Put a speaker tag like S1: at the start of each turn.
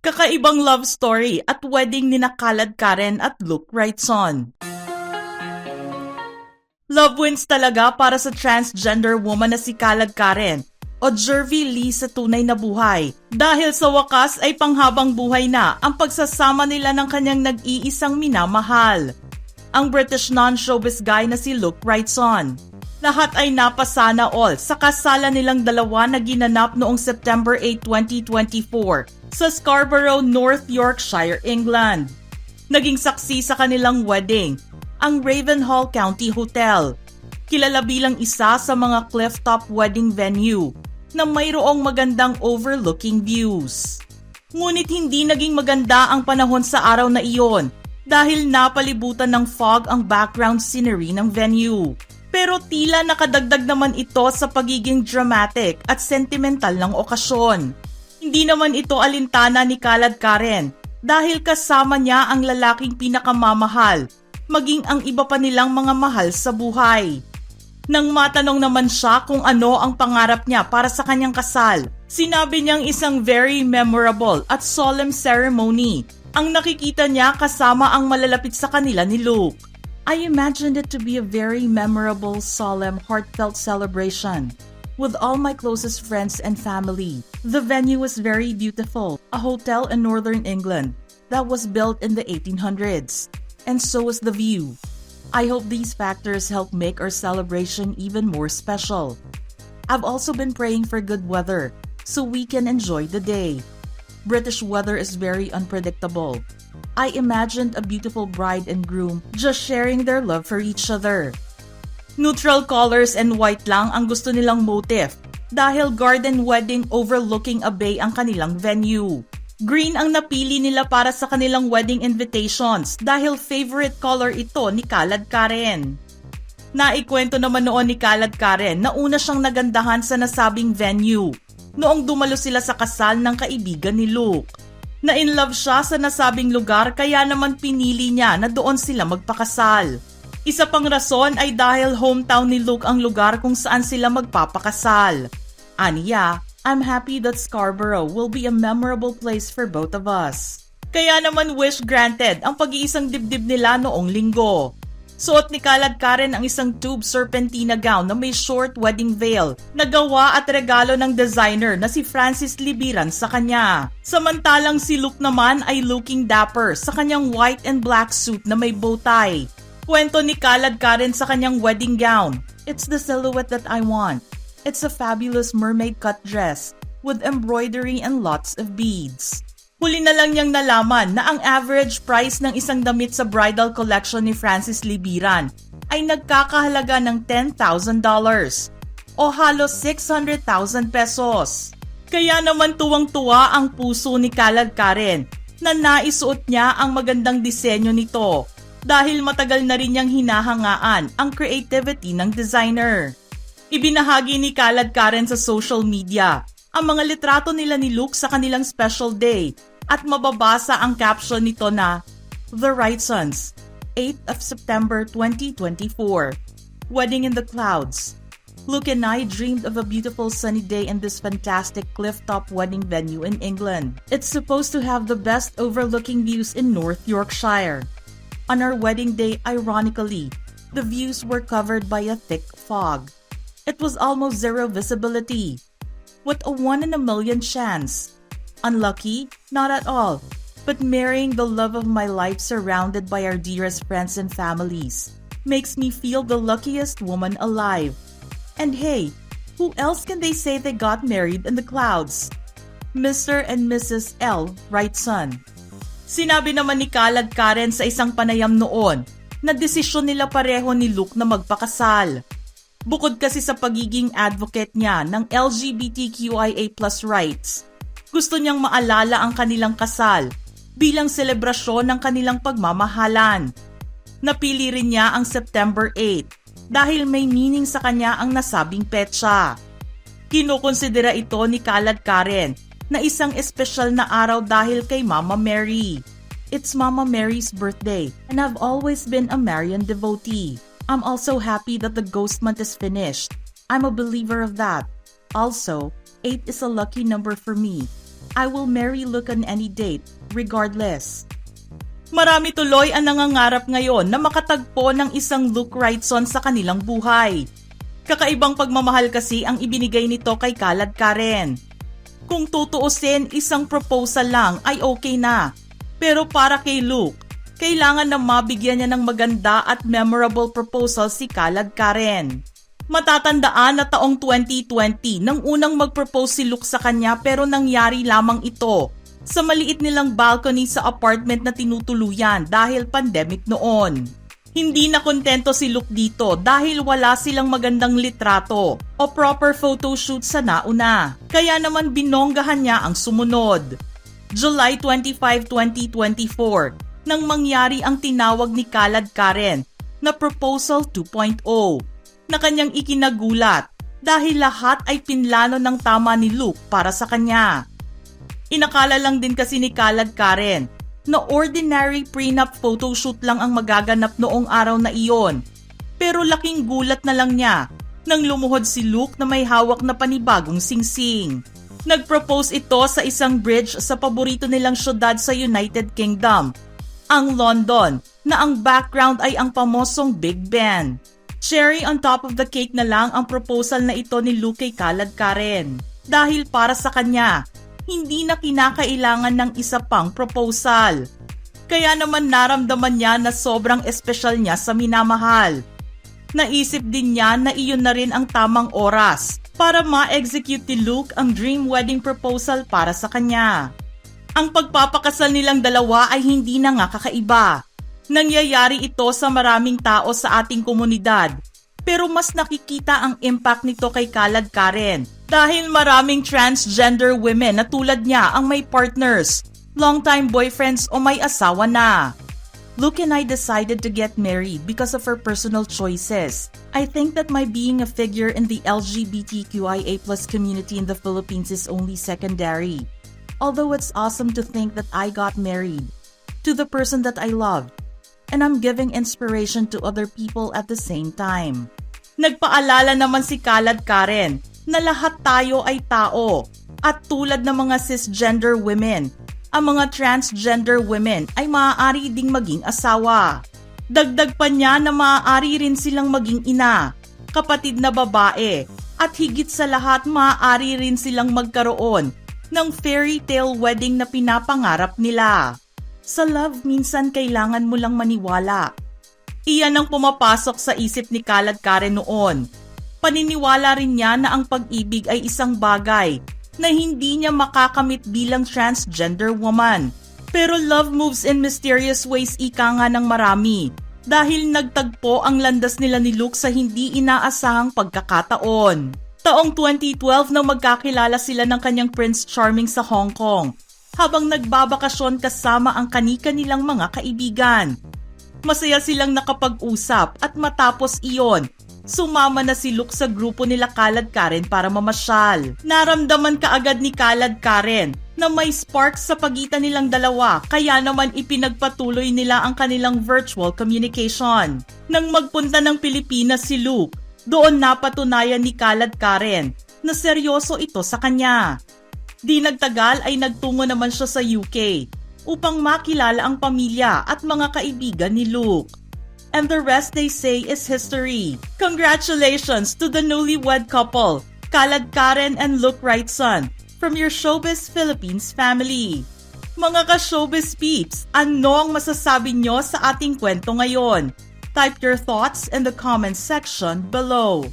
S1: Kakaibang love story at wedding ni Kalad Karen at Luke Wrightson. Love wins talaga para sa transgender woman na si Kalad Karen o Jervy Lee sa tunay na buhay dahil sa wakas ay panghabang buhay na ang pagsasama nila ng kanyang nag-iisang minamahal, ang British non-showbiz guy na si Luke Wrightson. Lahat ay napasana all sa kasalan nilang dalawa na ginanap noong September 8, 2024 sa Scarborough, North Yorkshire, England. Naging saksi sa kanilang wedding ang Ravenhall County Hotel, kilala bilang isa sa mga clifftop wedding venue na mayroong magandang overlooking views. Ngunit hindi naging maganda ang panahon sa araw na iyon dahil napalibutan ng fog ang background scenery ng venue. Pero tila nakadagdag naman ito sa pagiging dramatic at sentimental ng okasyon. Hindi naman ito alintana ni Kalad Karen dahil kasama niya ang lalaking pinakamamahal, maging ang iba pa nilang mga mahal sa buhay. Nang matanong naman siya kung ano ang pangarap niya para sa kanyang kasal, sinabi niyang isang very memorable at solemn ceremony ang nakikita niya kasama ang malalapit sa kanila ni Luke. I imagined it to be a very memorable, solemn, heartfelt celebration with all my closest friends and family. The venue was very beautiful, a hotel in northern England that was built in the 1800s. And so was the view. I hope these factors help make our celebration even more special. I've also been praying for good weather so we can enjoy the day. British weather is very unpredictable. I imagined a beautiful bride and groom just sharing their love for each other. Neutral colors and white lang ang gusto nilang motif dahil garden wedding overlooking a bay ang kanilang venue. Green ang napili nila para sa kanilang wedding invitations dahil favorite color ito ni Kalad Karen. Naikwento naman noon ni Kalad Karen na una siyang nagandahan sa nasabing venue noong dumalo sila sa kasal ng kaibigan ni Luke. Na-inlove siya sa nasabing lugar kaya naman pinili niya na doon sila magpakasal. Isa pang rason ay dahil hometown ni Luke ang lugar kung saan sila magpapakasal. Aniya, I'm happy that Scarborough will be a memorable place for both of us. Kaya naman wish granted ang pag-iisang dibdib nila noong linggo. Suot ni Kalad Karen ang isang tube serpentina gown na may short wedding veil na gawa at regalo ng designer na si Francis Libiran sa kanya. Samantalang si Luke naman ay looking dapper sa kanyang white and black suit na may bow tie. Kwento ni Kalad Karen sa kanyang wedding gown, "It's the silhouette that I want. It's a fabulous mermaid cut dress with embroidery and lots of beads." Huli na lang niyang nalaman na ang average price ng isang damit sa bridal collection ni Francis Libiran ay nagkakahalaga ng $10,000 o halos 600,000 pesos. Kaya naman tuwang-tuwa ang puso ni Kalad Karen na naisuot niya ang magandang disenyo nito dahil matagal na rin niyang hinahangaan ang creativity ng designer. Ibinahagi ni Kalad Karen sa social media ang mga litrato nila ni Luke sa kanilang special day at mababasa ang caption nito na The Wrightsons, 8th of September 2024. Wedding in the clouds. Luke and I dreamed of a beautiful sunny day in this fantastic clifftop wedding venue in England. It's supposed to have the best overlooking views in North Yorkshire. On our wedding day, ironically, the views were covered by a thick fog. It was almost zero visibility. What a 1 in a million chance. Unlucky? Not at all. But marrying the love of my life surrounded by our dearest friends and families makes me feel the luckiest woman alive. And hey, who else can they say they got married in the clouds? Mr. and Mrs. L. Wrightson. Sinabi naman ni Kalad Karen sa isang panayam noon na desisyon nila pareho ni Luke na magpakasal. Bukod kasi sa pagiging advocate niya ng LGBTQIA+ rights, gusto niyang maalala ang kanilang kasal bilang selebrasyon ng kanilang pagmamahalan. Napili rin niya ang September 8 dahil may meaning sa kanya ang nasabing petsa. Kinukonsidera ito ni Kalad Karen na isang espesyal na araw dahil kay Mama Mary. It's Mama Mary's birthday and I've always been a Marian devotee. I'm also happy that the ghost month is finished. I'm a believer of that. Also, 8 is a lucky number for me. I will marry Luke on any date, regardless. Marami tuloy ang nangangarap ngayon na makatagpo ng isang Luke Wrightson sa kanilang buhay. Kakaibang pagmamahal kasi ang ibinigay nito kay Khaled Karen. Kung tutuusin, isang proposal lang ay okay na. Pero para kay Luke, kailangan na mabigyan niya ng maganda at memorable proposal si Khaled Karen. Matatandaan na taong 2020 nang unang mag-propose si Luke sa kanya pero nangyari lamang ito sa maliit nilang balcony sa apartment na tinutuluyan dahil pandemic noon. Hindi na kontento si Luke dito dahil wala silang magandang litrato o proper photoshoot sa nauna. Kaya naman binonggahan niya ang sumunod. July 25, 2024, nang mangyari ang tinawag ni Khaled Karen na Proposal 2.0 na kanyang ikinagulat dahil lahat ay pinlano ng tama ni Luke para sa kanya. Inakala lang din kasi ni Khaled Karen na ordinary prenup photoshoot lang ang magaganap noong araw na iyon. Pero laking gulat na lang niya nang lumuhod si Luke na may hawak na panibagong singsing. Nag-propose ito sa isang bridge sa paborito nilang syudad sa United Kingdom, ang London, na ang background ay ang pamosong Big Ben. Cherry on top of the cake na lang ang proposal na ito ni Luke kay Khaled Karen. Dahil para sa kanya, hindi na kinakailangan ng isa pang proposal. Kaya naman naramdaman niya na sobrang espesyal niya sa minamahal. Naisip din niya na iyon na rin ang tamang oras para ma-execute ni Luke ang dream wedding proposal para sa kanya. Ang pagpapakasal nilang dalawa ay hindi na nga kakaiba. Nangyayari ito sa maraming tao sa ating komunidad. Pero mas nakikita ang impact nito kay Khaled Karen dahil maraming transgender women na tulad niya ang may partners, longtime boyfriends o may asawa na. Luke and I decided to get married because of her personal choices. I think that my being a figure in the LGBTQIA+ community in the Philippines is only secondary. Although it's awesome to think that I got married to the person that I love, and I'm giving inspiration to other people at the same time. Nagpaalala naman si Khaled Karen na lahat tayo ay tao at tulad ng mga cisgender women, ang mga transgender women ay maaari ding maging asawa. Dagdag pa niya na maaari rin silang maging ina, kapatid na babae at higit sa lahat maaari rin silang magkaroon ng fairy tale wedding na pinapangarap nila. Sa love, minsan kailangan mo lang maniwala. Iyan ang pumapasok sa isip ni Khaled Karen noon. Paniniwala rin niya na ang pag-ibig ay isang bagay na hindi niya makakamit bilang transgender woman. Pero love moves in mysterious ways, ika nga ng marami. Dahil nagtagpo ang landas nila ni Luke sa hindi inaasahang pagkakataon. Taong 2012 nang magkakilala sila ng kanyang Prince Charming sa Hong Kong habang nagbabakasyon kasama ang kani-kanilang mga kaibigan. Masaya silang nakapag-usap at matapos iyon, sumama na si Luke sa grupo nila Khaled Karen para mamasyal. Naramdaman kaagad ni Khaled Karen na may spark sa pagitan nilang dalawa kaya naman ipinagpatuloy nila ang kanilang virtual communication. Nang magpunta ng Pilipinas si Luke, doon napatunayan ni Khaled Karen na seryoso ito sa kanya. Di nagtagal ay nagtungo naman siya sa UK upang makilala ang pamilya at mga kaibigan ni Luke. And the rest, they say, is history. Congratulations to the newlywed couple, Khaled Karen and Luke Wrightson, from your Showbiz Philippines family. Mga ka-Showbiz peeps, ano ang masasabi nyo sa ating kwento ngayon? Type your thoughts in the comments section below.